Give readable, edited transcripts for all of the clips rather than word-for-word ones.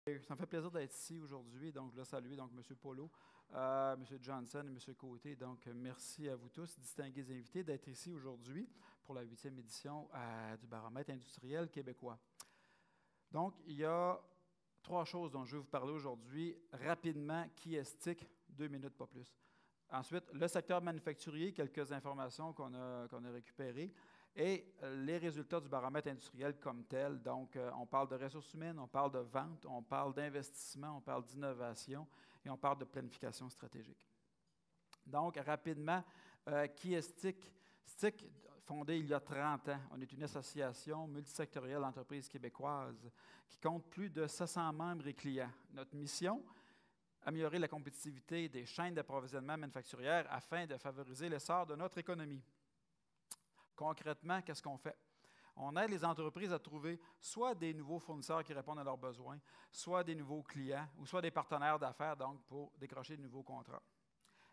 Ça me fait plaisir d'être ici aujourd'hui. Donc, je veux saluer donc, M. Polo, M. Johnson et M. Côté. Donc, merci à vous tous, distingués invités, d'être ici aujourd'hui pour la 8e édition du Baromètre industriel québécois. Donc, il y a 3 choses dont je vais vous parler aujourd'hui. Rapidement, qui est TIC, 2 minutes, pas plus. Ensuite, le secteur manufacturier, quelques informations qu'on a récupérées. Et les résultats du baromètre industriel comme tel. Donc, on parle de ressources humaines, on parle de vente, on parle d'investissement, on parle d'innovation et on parle de planification stratégique. Donc, rapidement, qui est STIC? STIC, fondé il y a 30 ans, on est une association multisectorielle d'entreprises québécoises qui compte plus de 700 membres et clients. Notre mission, améliorer la compétitivité des chaînes d'approvisionnement manufacturières afin de favoriser l'essor de notre économie. Concrètement, qu'est-ce qu'on fait? On aide les entreprises à trouver soit des nouveaux fournisseurs qui répondent à leurs besoins, soit des nouveaux clients, ou soit des partenaires d'affaires, donc pour décrocher de nouveaux contrats.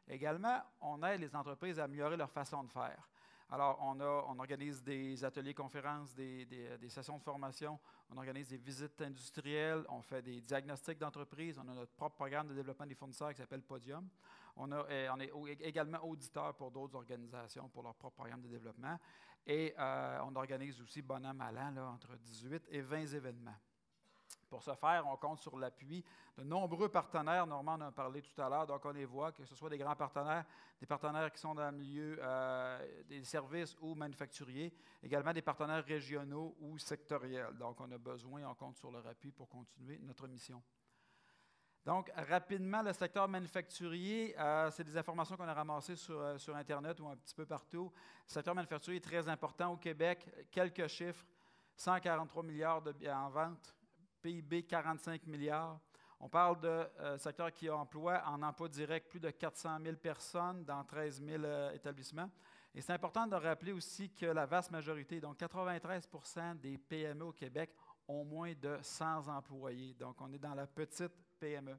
Également, on aide les entreprises à améliorer leur façon de faire. Alors, on organise des ateliers conférences, des sessions de formation, on organise des visites industrielles, on fait des diagnostics d'entreprise, on a notre propre programme de développement des fournisseurs qui s'appelle Podium. On est également auditeur pour d'autres organisations pour leur propre programme de développement. Et on organise aussi, bon an, mal an, là, entre 18 et 20 événements. Pour ce faire, on compte sur l'appui de nombreux partenaires. Normand en a parlé tout à l'heure, donc on les voit, que ce soit des grands partenaires, des partenaires qui sont dans le milieu des services ou manufacturiers, également des partenaires régionaux ou sectoriels. Donc, on a besoin, on compte sur leur appui pour continuer notre mission. Donc, rapidement, le secteur manufacturier, c'est des informations qu'on a ramassées sur Internet ou un petit peu partout. Le secteur manufacturier est très important au Québec. Quelques chiffres, 143 milliards en vente, PIB 45 milliards. On parle de secteur qui emploie en emploi direct plus de 400 000 personnes dans 13 000 établissements. Et c'est important de rappeler aussi que la vaste majorité, donc 93 % des PME au Québec, ont moins de 100 employés. Donc, on est dans la petite PME.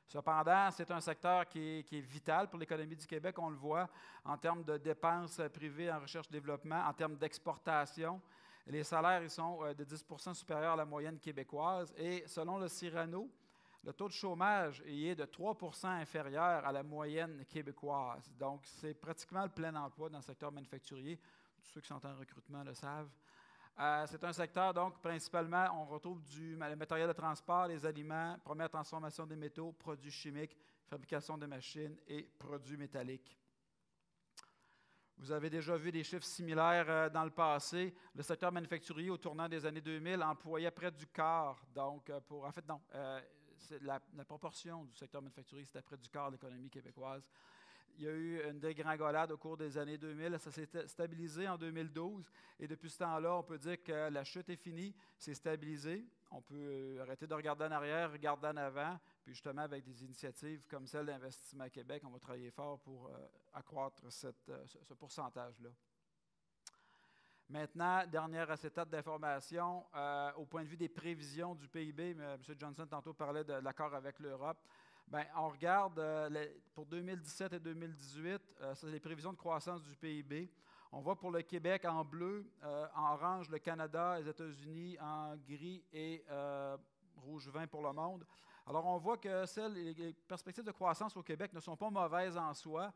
Cependant, c'est un secteur qui est vital pour l'économie du Québec. On le voit en termes de dépenses privées en recherche-développement, en termes d'exportation. Les salaires ils sont de 10 % supérieurs à la moyenne québécoise. Et selon le Cyrano, le taux de chômage est de 3 % inférieur à la moyenne québécoise. Donc, c'est pratiquement le plein emploi dans le secteur manufacturier. Tous ceux qui sont en recrutement le savent. C'est un secteur, donc, principalement, on retrouve le matériel de transport, les aliments, première transformation des métaux, produits chimiques, fabrication de machines et produits métalliques. Vous avez déjà vu des chiffres similaires dans le passé. Le secteur manufacturier, au tournant des années 2000, employait près du quart. Donc, la proportion du secteur manufacturier, c'était près du quart de l'économie québécoise. Il y a eu une dégringolade au cours des années 2000. Ça s'est stabilisé en 2012. Et depuis ce temps-là, on peut dire que la chute est finie. C'est stabilisé. On peut arrêter de regarder en arrière, regarder en avant. Puis justement, avec des initiatives comme celle d'Investissement Québec, on va travailler fort pour accroître ce pourcentage-là. Maintenant, dernière acétate d'information, au point de vue des prévisions du PIB, M. Johnson tantôt parlait de l'accord avec l'Europe. Bien, on regarde pour 2017 et 2018, c'est les prévisions de croissance du PIB. On voit pour le Québec en bleu, en orange le Canada, les États-Unis, en gris et rouge vin pour le monde. Alors, on voit que les perspectives de croissance au Québec ne sont pas mauvaises en soi.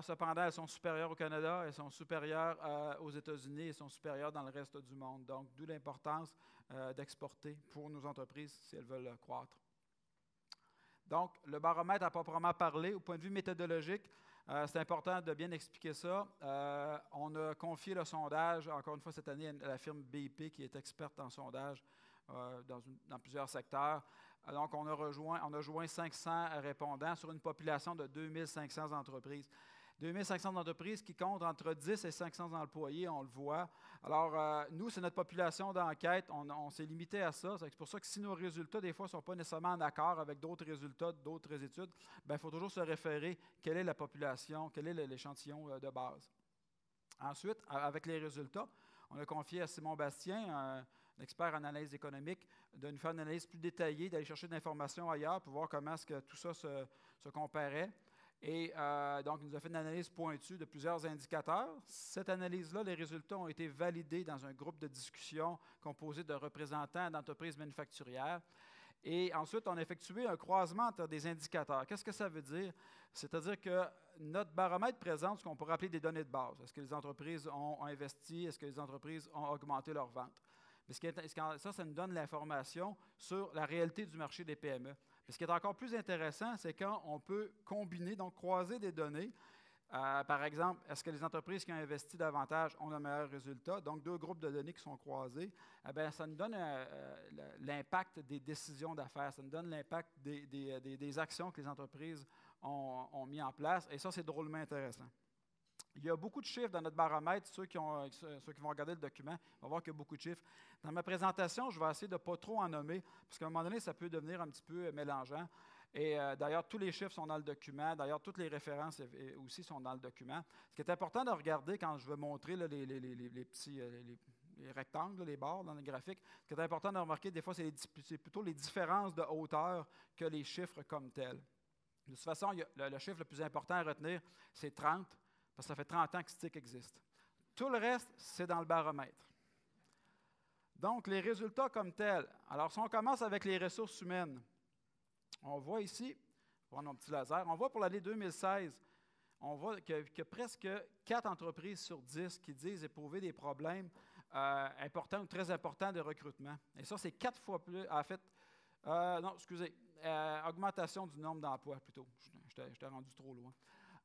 Cependant, elles sont supérieures au Canada, elles sont supérieures aux États-Unis, elles sont supérieures dans le reste du monde. Donc, d'où l'importance d'exporter pour nos entreprises si elles veulent croître. Donc, le baromètre à proprement parler, au point de vue méthodologique, c'est important de bien expliquer ça. On a confié le sondage, encore une fois cette année, à la firme BIP, qui est experte en sondage dans plusieurs secteurs. Donc, on a joint 500 répondants sur une population de 2500 entreprises. 2500 entreprises qui comptent entre 10 et 500 employés, on le voit. Alors, nous, c'est notre population d'enquête. On s'est limité à ça. C'est pour ça que si nos résultats, des fois, ne sont pas nécessairement en accord avec d'autres résultats d'autres études, bien, il faut toujours se référer quelle est la population, quel est l'échantillon de base. Ensuite, avec les résultats, on a confié à Simon Bastien, un expert en analyse économique, de nous faire une analyse plus détaillée, d'aller chercher de l'information ailleurs pour voir comment est-ce que tout ça se comparait. Et donc, il nous a fait une analyse pointue de plusieurs indicateurs. Cette analyse-là, les résultats ont été validés dans un groupe de discussion composé de représentants d'entreprises manufacturières. Et ensuite, on a effectué un croisement entre des indicateurs. Qu'est-ce que ça veut dire? C'est-à-dire que notre baromètre présente ce qu'on pourrait appeler des données de base. Est-ce que les entreprises ont investi? Est-ce que les entreprises ont augmenté leurs ventes? Mais ça nous donne l'information sur la réalité du marché des PME. Mais ce qui est encore plus intéressant, c'est quand on peut combiner, donc croiser des données. Par exemple, est-ce que les entreprises qui ont investi davantage ont le meilleur résultat? Donc, deux groupes de données qui sont croisés. Ça nous donne l'impact des décisions d'affaires. Ça nous donne l'impact des actions que les entreprises ont mis en place. Et ça, c'est drôlement intéressant. Il y a beaucoup de chiffres dans notre baromètre. Ceux qui vont regarder le document vont voir qu'il y a beaucoup de chiffres. Dans ma présentation, je vais essayer de ne pas trop en nommer, parce qu'à un moment donné, ça peut devenir un petit peu mélangeant. Et d'ailleurs, tous les chiffres sont dans le document. D'ailleurs, toutes les références aussi sont dans le document. Ce qui est important de regarder quand je vais montrer là, les petits les rectangles, les barres dans le graphique, ce qui est important de remarquer, des fois, c'est plutôt les différences de hauteur que les chiffres comme tels. De toute façon, le chiffre le plus important à retenir, c'est 30, parce que ça fait 30 ans que STIC existe. Tout le reste, c'est dans le baromètre. Donc, les résultats comme tels. Alors, si on commence avec les ressources humaines, on voit ici, on va prendre mon petit laser, on voit pour l'année 2016, on voit qu'il y a presque 4 entreprises sur 10 qui disent éprouver des problèmes importants ou très importants de recrutement. Et ça, c'est 4 fois plus, en fait, augmentation du nombre d'emplois plutôt. J'étais rendu trop loin.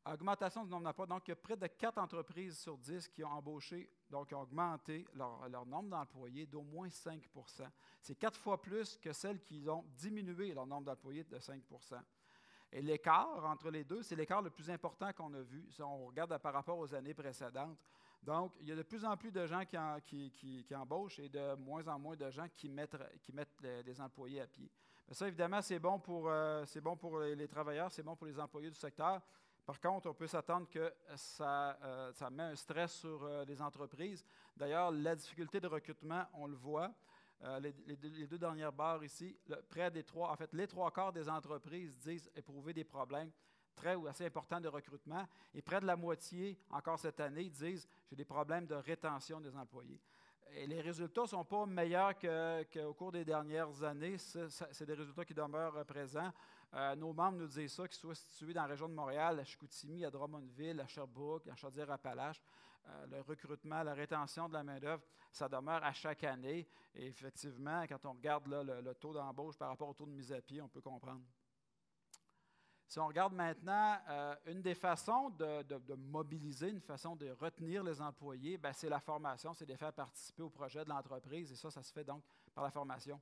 Augmentation du nombre d'emplois. Donc, il y a près de 4 entreprises sur 10 qui ont embauché, donc ont augmenté leur nombre d'employés d'au moins 5 %. C'est 4 fois plus que celles qui ont diminué leur nombre d'employés de 5 %. Et l'écart entre les deux, c'est l'écart le plus important qu'on a vu, si on regarde par rapport aux années précédentes. Donc, il y a de plus en plus de gens qui embauchent et de moins en moins de gens qui mettent les employés à pied. Mais ça, évidemment, c'est bon pour les travailleurs, c'est bon pour les employés du secteur. Par contre, on peut s'attendre que ça met un stress sur les entreprises. D'ailleurs, la difficulté de recrutement, on le voit. Les deux dernières barres ici, les 3 quarts des entreprises disent éprouver des problèmes très ou assez importants de recrutement. Et près de la moitié, encore cette année, disent j'ai des problèmes de rétention des employés. Et les résultats ne sont pas meilleurs qu'au cours des dernières années. C'est des résultats qui demeurent présents. Nos membres nous disent ça, qu'ils soient situés dans la région de Montréal, à Chicoutimi, à Drummondville, à Sherbrooke, à Chaudière-Appalaches. Le recrutement, la rétention de la main-d'œuvre, ça demeure à chaque année. Et effectivement, quand on regarde là, le taux d'embauche par rapport au taux de mise à pied, on peut comprendre. Si on regarde maintenant, une des façons de mobiliser, une façon de retenir les employés, c'est la formation, c'est de les faire participer au projet de l'entreprise, et ça se fait donc par la formation.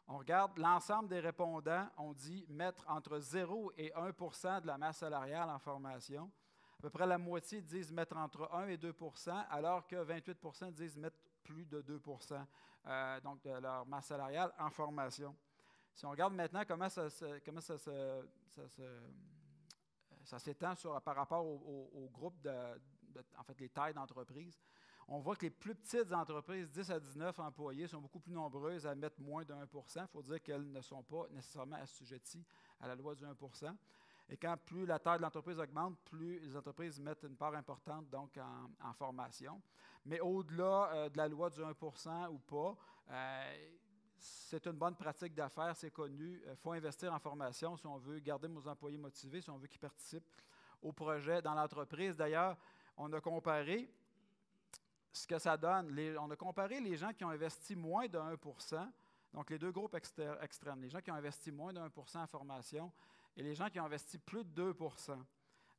On regarde l'ensemble des répondants, on dit mettre entre 0 et 1 % de la masse salariale en formation. À peu près la moitié disent mettre entre 1 et 2 %, alors que 28 % disent mettre plus de 2 % donc de leur masse salariale en formation. Si on regarde maintenant comment ça s'étend par rapport au groupe en fait, les tailles d'entreprises, on voit que les plus petites entreprises, 10 à 19 employés, sont beaucoup plus nombreuses à mettre moins de 1 %. Il faut dire qu'elles ne sont pas nécessairement assujetties à la loi du 1 %. Et quand plus la taille de l'entreprise augmente, plus les entreprises mettent une part importante donc en formation. Mais au-delà de la loi du 1 % ou pas, c'est une bonne pratique d'affaires, c'est connu. Il faut investir en formation si on veut garder nos employés motivés, si on veut qu'ils participent au projet dans l'entreprise. D'ailleurs, on a comparé ce que ça donne. On a comparé les gens qui ont investi moins de 1 %, donc les deux groupes extrêmes, les gens qui ont investi moins de 1 % en formation et les gens qui ont investi plus de 2 %.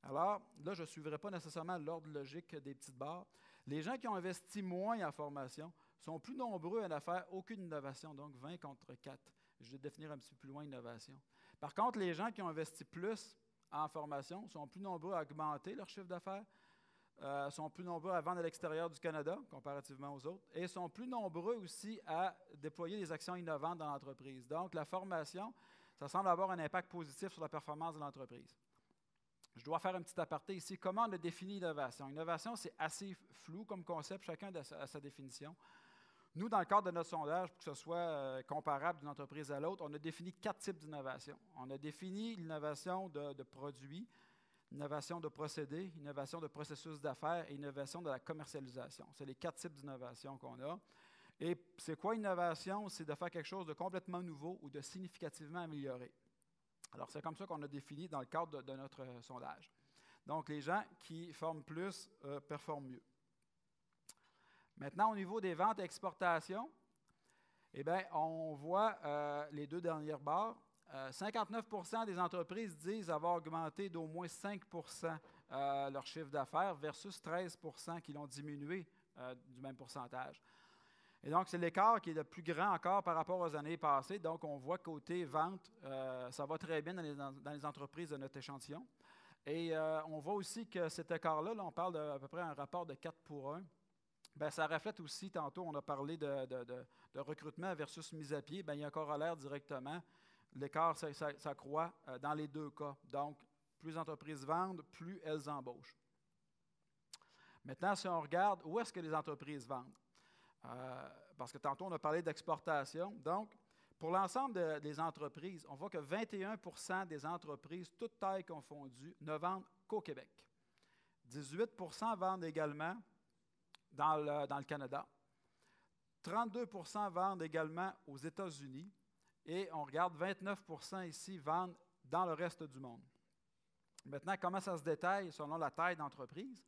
Alors, là, je ne suivrai pas nécessairement l'ordre logique des petites barres. Les gens qui ont investi moins en formation sont plus nombreux à ne faire aucune innovation, donc 20 contre 4. Je vais définir un petit peu plus loin l'innovation. Par contre, les gens qui ont investi plus en formation sont plus nombreux à augmenter leur chiffre d'affaires, sont plus nombreux à vendre à l'extérieur du Canada, comparativement aux autres, et sont plus nombreux aussi à déployer des actions innovantes dans l'entreprise. Donc, la formation, ça semble avoir un impact positif sur la performance de l'entreprise. Je dois faire un petit aparté ici. Comment on a défini l'innovation? L'innovation, c'est assez flou comme concept, chacun a sa définition. Nous, dans le cadre de notre sondage, pour que ce soit comparable d'une entreprise à l'autre, on a défini 4 types d'innovation. On a défini l'innovation de produits, innovation de procédés, innovation de processus d'affaires et innovation de la commercialisation. C'est les 4 types d'innovation qu'on a. Et c'est quoi innovation? C'est de faire quelque chose de complètement nouveau ou de significativement amélioré. Alors, c'est comme ça qu'on a défini dans le cadre de notre sondage. Donc, les gens qui forment plus performent mieux. Maintenant, au niveau des ventes et exportations, eh bien, on voit les 2 dernières barres. 59% des entreprises disent avoir augmenté d'au moins 5% leur chiffre d'affaires versus 13% qui l'ont diminué du même pourcentage. Et donc, c'est l'écart qui est le plus grand encore par rapport aux années passées. Donc, on voit côté vente, ça va très bien dans les entreprises de notre échantillon. Et on voit aussi que cet écart-là, là, on parle d'à peu près un rapport de 4 pour 1. Bien, ça reflète aussi, tantôt, on a parlé de recrutement versus mise à pied. Bien, il y a un corollaire directement. L'écart, ça croît dans les 2 cas. Donc, plus les entreprises vendent, plus elles embauchent. Maintenant, si on regarde, où est-ce que les entreprises vendent? Parce que tantôt, on a parlé d'exportation. Donc, pour l'ensemble des entreprises, on voit que 21% des entreprises, toutes tailles confondues, ne vendent qu'au Québec. 18% vendent également dans le Canada. 32% vendent également aux États-Unis. Et on regarde, 29% ici vendent dans le reste du monde. Maintenant, comment ça se détaille selon la taille d'entreprise?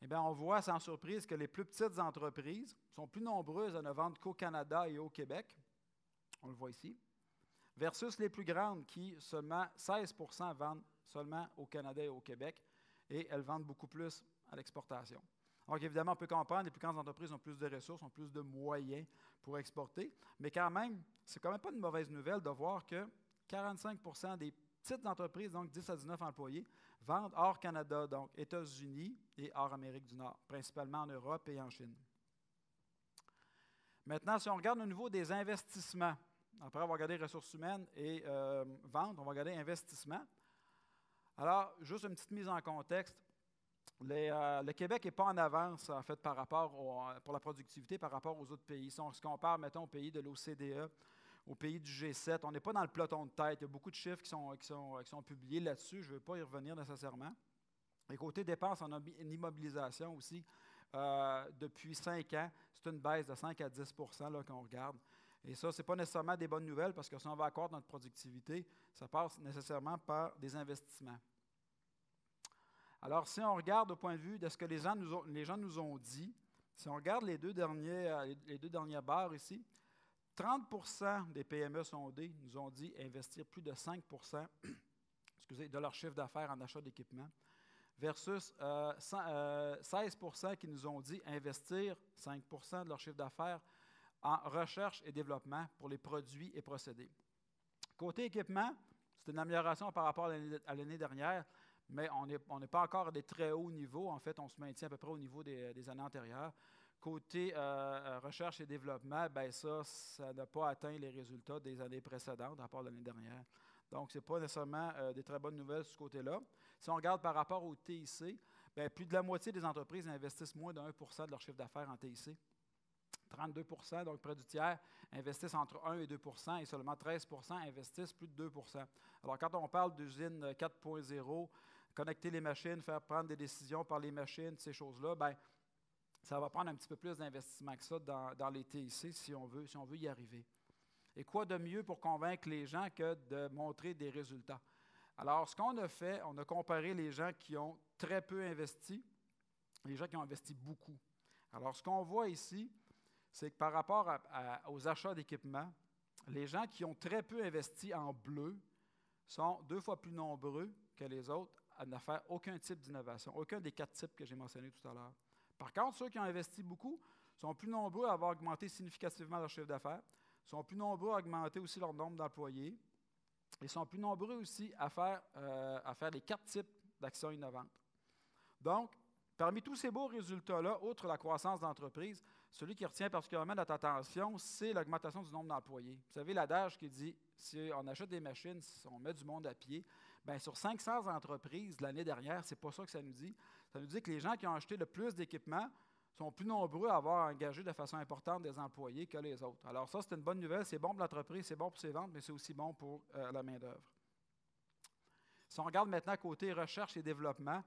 Eh bien, on voit sans surprise que les plus petites entreprises sont plus nombreuses à ne vendre qu'au Canada et au Québec. On le voit ici. Versus les plus grandes qui, seulement 16% vendent seulement au Canada et au Québec. Et elles vendent beaucoup plus à l'exportation. Donc, évidemment, on peut comprendre que les plus grandes entreprises ont plus de ressources, ont plus de moyens pour exporter. Mais quand même, c'est quand même pas une mauvaise nouvelle de voir que 45% des petites entreprises, donc 10 à 19 employés, vendent hors Canada, donc États-Unis et hors Amérique du Nord, principalement en Europe et en Chine. Maintenant, si on regarde au niveau des investissements, après avoir regardé ressources humaines et ventes, on va regarder investissement. Alors, juste une petite mise en contexte. Le Québec n'est pas en avance, en fait, par rapport pour la productivité par rapport aux autres pays. Si on se compare, mettons, aux pays de l'OCDE, aux pays du G7, on n'est pas dans le peloton de tête. Il y a beaucoup de chiffres qui sont publiés là-dessus. Je ne veux pas y revenir nécessairement. Et côté dépenses en immobilisation aussi, depuis 5 ans, c'est une baisse de 5 à 10 là, qu'on regarde. Et ça, ce n'est pas nécessairement des bonnes nouvelles parce que si on veut accroître notre productivité, ça passe nécessairement par des investissements. Alors, si on regarde au point de vue de ce que les gens nous ont dit, si on regarde les deux dernières barres ici, 30% des PME sondées nous ont dit investir plus de 5% de leur chiffre d'affaires en achat d'équipement, versus 16% qui nous ont dit investir 5% de leur chiffre d'affaires en recherche et développement pour les produits et procédés. Côté équipement, c'est une amélioration par rapport à l'année dernière, mais on n'est pas encore à des très hauts niveaux. En fait, on se maintient à peu près au niveau des années antérieures. Côté recherche et développement, bien ça n'a pas atteint les résultats des années précédentes, à part l'année dernière. Donc, ce n'est pas nécessairement des très bonnes nouvelles de ce côté-là. Si on regarde par rapport au TIC, bien, plus de la moitié des entreprises investissent moins de 1% de leur chiffre d'affaires en TIC. 32%, donc près du tiers, investissent entre 1 et 2%, et seulement 13% investissent plus de 2%. Alors, quand on parle d'usine 4.0, connecter les machines, faire prendre des décisions par les machines, ces choses-là, bien, ça va prendre un petit peu plus d'investissement que ça dans les TIC si on veut y arriver. Et quoi de mieux pour convaincre les gens que de montrer des résultats? Alors, ce qu'on a fait, on a comparé les gens qui ont très peu investi et les gens qui ont investi beaucoup. Alors, ce qu'on voit ici, c'est que par rapport aux achats d'équipement, les gens qui ont très peu investi en bleu sont 2 fois plus nombreux que les autres à ne faire aucun type d'innovation, aucun des 4 types que j'ai mentionnés tout à l'heure. Par contre, ceux qui ont investi beaucoup sont plus nombreux à avoir augmenté significativement leur chiffre d'affaires, sont plus nombreux à augmenter aussi leur nombre d'employés et sont plus nombreux aussi à faire les 4 types d'actions innovantes. Donc, parmi tous ces beaux résultats-là, outre la croissance d'entreprise, celui qui retient particulièrement notre attention, c'est l'augmentation du nombre d'employés. Vous savez, l'adage qui dit, si on achète des machines, si on met du monde à pied, bien, sur 500 entreprises l'année dernière, c'est pas ça que ça nous dit. Ça nous dit que les gens qui ont acheté le plus d'équipements sont plus nombreux à avoir engagé de façon importante des employés que les autres. Alors ça, c'est une bonne nouvelle. C'est bon pour l'entreprise, c'est bon pour ses ventes, mais c'est aussi bon pour la main-d'œuvre. Si on regarde maintenant côté recherche et développement,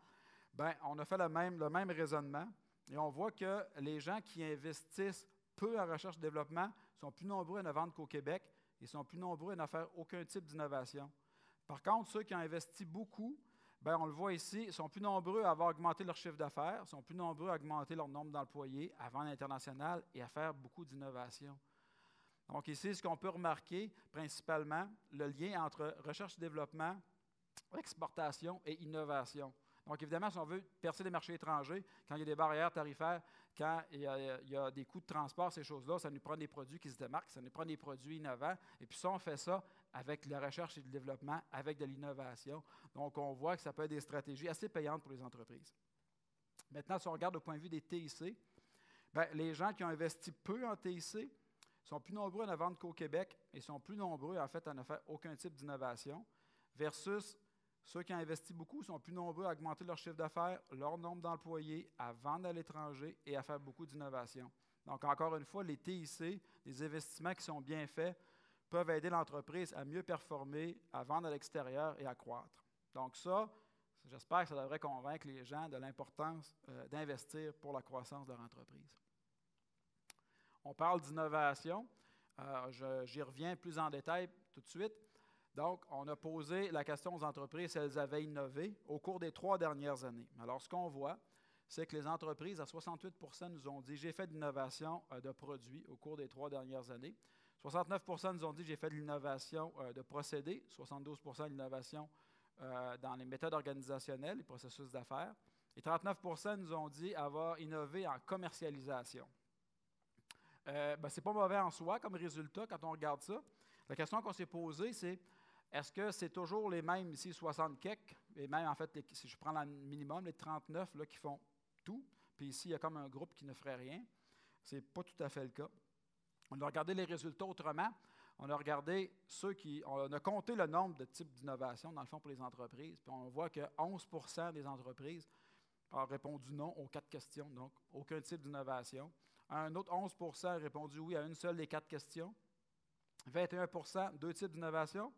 ben, on a fait le même raisonnement et on voit que les gens qui investissent peu en recherche et développement sont plus nombreux à ne vendre qu'au Québec et sont plus nombreux à ne faire aucun type d'innovation. Par contre, ceux qui ont investi beaucoup, ben, on le voit ici, sont plus nombreux à avoir augmenté leur chiffre d'affaires, sont plus nombreux à augmenter leur nombre d'employés, à vendre à l'international et à faire beaucoup d'innovation. Donc ici, ce qu'on peut remarquer principalement, le lien entre recherche et développement, exportation et innovation. Donc évidemment, si on veut percer les marchés étrangers, quand il y a des barrières tarifaires, quand il y a des coûts de transport, ces choses-là, ça nous prend des produits qui se démarquent, ça nous prend des produits innovants. Et puis ça, on fait ça avec la recherche et le développement, avec de l'innovation. Donc on voit que ça peut être des stratégies assez payantes pour les entreprises. Maintenant, si on regarde au point de vue des TIC, bien, les gens qui ont investi peu en TIC sont plus nombreux à ne vendre qu'au Québec et sont plus nombreux, en fait, à ne faire aucun type d'innovation, versus ceux qui ont investi beaucoup sont plus nombreux à augmenter leur chiffre d'affaires, leur nombre d'employés, à vendre à l'étranger et à faire beaucoup d'innovation. Donc, encore une fois, les TIC, les investissements qui sont bien faits, peuvent aider l'entreprise à mieux performer, à vendre à l'extérieur et à croître. Donc ça, j'espère que ça devrait convaincre les gens de l'importance d'investir pour la croissance de leur entreprise. On parle d'innovation. J'y reviens plus en détail tout de suite. Donc, on a posé la question aux entreprises si elles avaient innové au cours des 3 dernières années. Alors, ce qu'on voit, c'est que les entreprises, à 68 % nous ont dit « j'ai fait de l'innovation de produits au cours des 3 dernières années ». 69 % nous ont dit « j'ai fait de l'innovation de procédés », 72 % de l'innovation dans les méthodes organisationnelles, les processus d'affaires, et 39 % nous ont dit avoir innové en commercialisation. Ce n'est pas mauvais en soi comme résultat quand on regarde ça. La question qu'on s'est posée, c'est est-ce que c'est toujours les mêmes ici, 60 quelques, et même en fait, si je prends le minimum, les 39 là, qui font tout, puis ici, il y a comme un groupe qui ne ferait rien. Ce n'est pas tout à fait le cas. On a regardé les résultats autrement. On a regardé on a compté le nombre de types d'innovation, dans le fond, pour les entreprises, puis on voit que 11 % des entreprises ont répondu non aux 4 questions, donc aucun type d'innovation. Un autre 11 % a répondu oui à une seule des 4 questions. 21 %, 2 types d'innovation.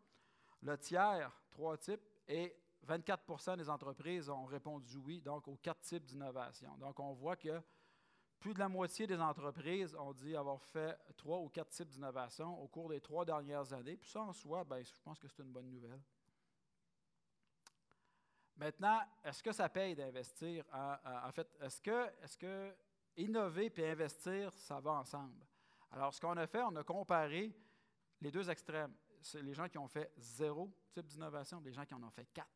Le tiers, 3 types. Et 24 % des entreprises ont répondu oui, donc aux 4 types d'innovation. Donc, on voit que plus de la moitié des entreprises ont dit avoir fait 3 ou 4 types d'innovation au cours des 3 dernières années. Puis ça, en soi, je pense que c'est une bonne nouvelle. Maintenant, est-ce que ça paye d'investir? En fait, est-ce que innover et investir, ça va ensemble? Alors, ce qu'on a fait, on a comparé les deux extrêmes. C'est les gens qui ont fait 0 type d'innovation, les gens qui en ont fait 4.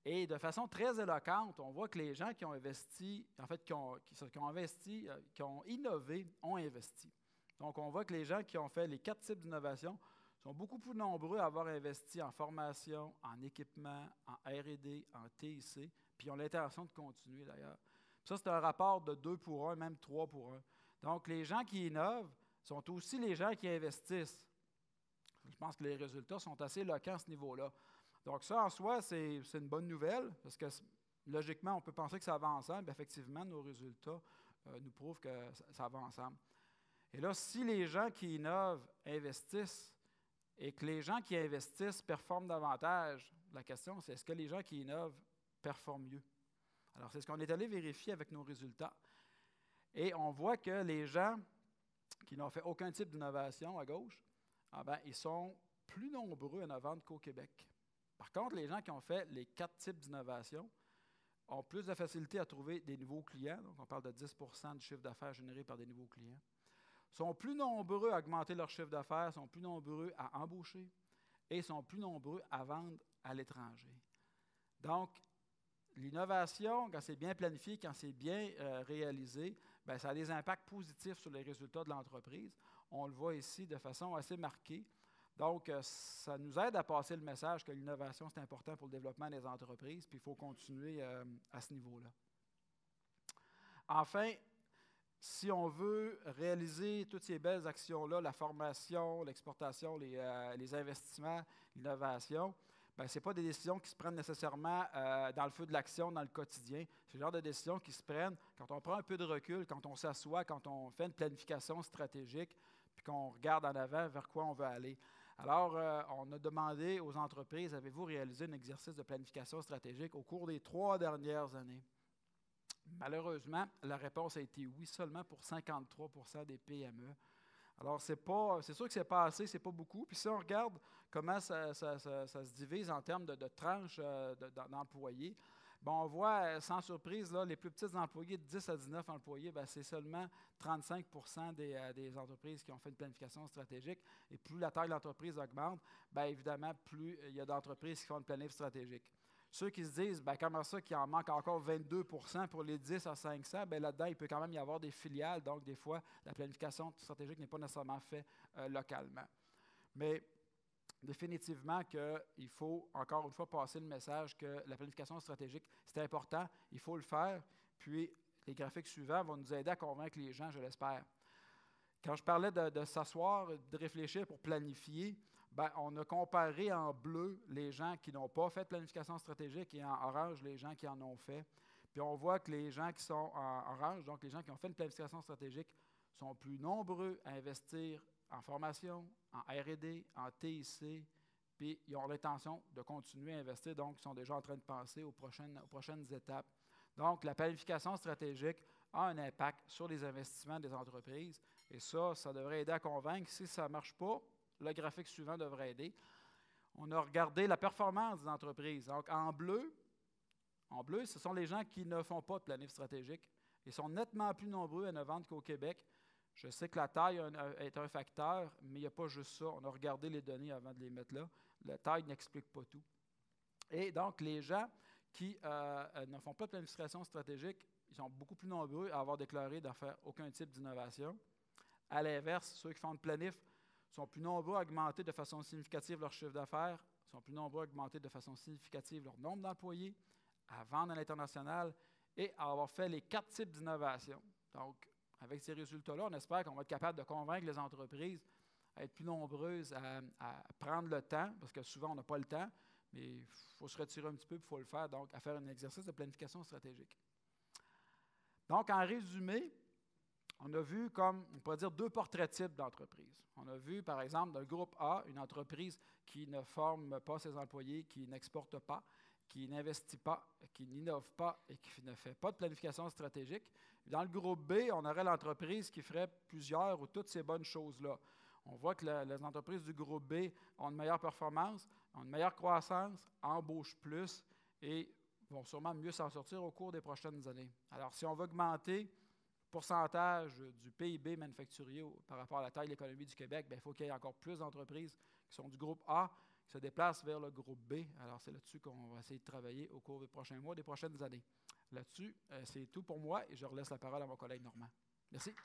Et de façon très éloquente, on voit que les gens qui ont investi, en fait, qui ont innové, ont investi. Donc, on voit que les gens qui ont fait les 4 types d'innovation sont beaucoup plus nombreux à avoir investi en formation, en équipement, en R&D, en TIC, puis ils ont l'intention de continuer d'ailleurs. Ça, c'est un rapport de 2 pour 1, même 3 pour 1. Donc, les gens qui innovent sont aussi les gens qui investissent. Je pense que les résultats sont assez éloquents à ce niveau-là. Donc, ça, en soi, c'est une bonne nouvelle, parce que logiquement, on peut penser que ça va ensemble. Effectivement, nos résultats nous prouvent que ça va ensemble. Et là, si les gens qui innovent investissent et que les gens qui investissent performent davantage, la question, c'est est-ce que les gens qui innovent performent mieux? Alors, c'est ce qu'on est allé vérifier avec nos résultats. Et on voit que les gens qui n'ont fait aucun type d'innovation à gauche, ils sont plus nombreux à ne vendre qu'au Québec. Par contre, les gens qui ont fait les 4 types d'innovation ont plus de facilité à trouver des nouveaux clients, donc on parle de 10 % du chiffre d'affaires généré par des nouveaux clients, sont plus nombreux à augmenter leur chiffre d'affaires, sont plus nombreux à embaucher et sont plus nombreux à vendre à l'étranger. Donc, l'innovation, quand c'est bien planifié, quand c'est bien réalisé, ça a des impacts positifs sur les résultats de l'entreprise. On le voit ici de façon assez marquée. Donc, ça nous aide à passer le message que l'innovation, c'est important pour le développement des entreprises, puis il faut continuer à ce niveau-là. Enfin, si on veut réaliser toutes ces belles actions-là, la formation, l'exportation, les investissements, l'innovation, ce n'est pas des décisions qui se prennent nécessairement dans le feu de l'action, dans le quotidien. C'est le genre de décisions qui se prennent quand on prend un peu de recul, quand on s'assoit, quand on fait une planification stratégique, puis qu'on regarde en avant vers quoi on veut aller. Alors, on a demandé aux entreprises, avez-vous réalisé un exercice de planification stratégique au cours des 3 dernières années? Malheureusement, la réponse a été oui seulement pour 53% des PME. Alors, c'est sûr que ce n'est pas assez, ce n'est pas beaucoup. Puis si on regarde comment ça se divise en termes de tranches d'employés, on voit, sans surprise, là, les plus petits employés de 10 à 19 employés, c'est seulement 35% des entreprises qui ont fait une planification stratégique. Et plus la taille de l'entreprise augmente, évidemment, plus il y a d'entreprises qui font une planification stratégique. Ceux qui se disent, comment ça, qu'il en manque encore 22% pour les 10 à 500, là-dedans, il peut quand même y avoir des filiales. Donc, des fois, la planification stratégique n'est pas nécessairement faite localement. Mais définitivement qu'il faut, encore une fois, passer le message que la planification stratégique, c'est important, il faut le faire. Puis, les graphiques suivants vont nous aider à convaincre les gens, je l'espère. Quand je parlais de s'asseoir, de réfléchir pour planifier, on a comparé en bleu les gens qui n'ont pas fait de planification stratégique et en orange les gens qui en ont fait. Puis on voit que les gens qui sont en orange, donc les gens qui ont fait une planification stratégique, sont plus nombreux à investir en formation, en R&D, en TIC, puis ils ont l'intention de continuer à investir, donc ils sont déjà en train de penser aux prochaines étapes. Donc, la planification stratégique a un impact sur les investissements des entreprises, et ça devrait aider à convaincre. Si ça ne marche pas, le graphique suivant devrait aider. On a regardé la performance des entreprises. Donc, en bleu, ce sont les gens qui ne font pas de planif stratégique. Ils sont nettement plus nombreux à ne vendre qu'au Québec. Je sais que la taille est un facteur, mais il n'y a pas juste ça. On a regardé les données avant de les mettre là. La taille n'explique pas tout. Et donc, les gens qui ne font pas de planification stratégique, ils sont beaucoup plus nombreux à avoir déclaré de faire aucun type d'innovation. À l'inverse, ceux qui font de planif sont plus nombreux à augmenter de façon significative leur chiffre d'affaires, sont plus nombreux à augmenter de façon significative leur nombre d'employés, à vendre à l'international et à avoir fait les 4 types d'innovation. Donc, avec ces résultats-là, on espère qu'on va être capable de convaincre les entreprises à être plus nombreuses à prendre le temps, parce que souvent on n'a pas le temps, mais il faut se retirer un petit peu, il faut le faire, donc à faire un exercice de planification stratégique. Donc, en résumé, on a vu, comme on pourrait dire, 2 portraits types d'entreprises. On a vu, par exemple, dans le groupe A, une entreprise qui ne forme pas ses employés, qui n'exporte pas, qui n'investit pas, qui n'innove pas et qui ne fait pas de planification stratégique. Dans le groupe B, on aurait l'entreprise qui ferait plusieurs ou toutes ces bonnes choses-là. On voit que les entreprises du groupe B ont une meilleure performance, ont une meilleure croissance, embauchent plus et vont sûrement mieux s'en sortir au cours des prochaines années. Alors, si on veut augmenter pourcentage du PIB manufacturier par rapport à la taille de l'économie du Québec, il faut qu'il y ait encore plus d'entreprises qui sont du groupe A qui se déplacent vers le groupe B. Alors, c'est là-dessus qu'on va essayer de travailler au cours des prochains mois, des prochaines années. Là-dessus, c'est tout pour moi et je relaisse la parole à mon collègue Normand. Merci.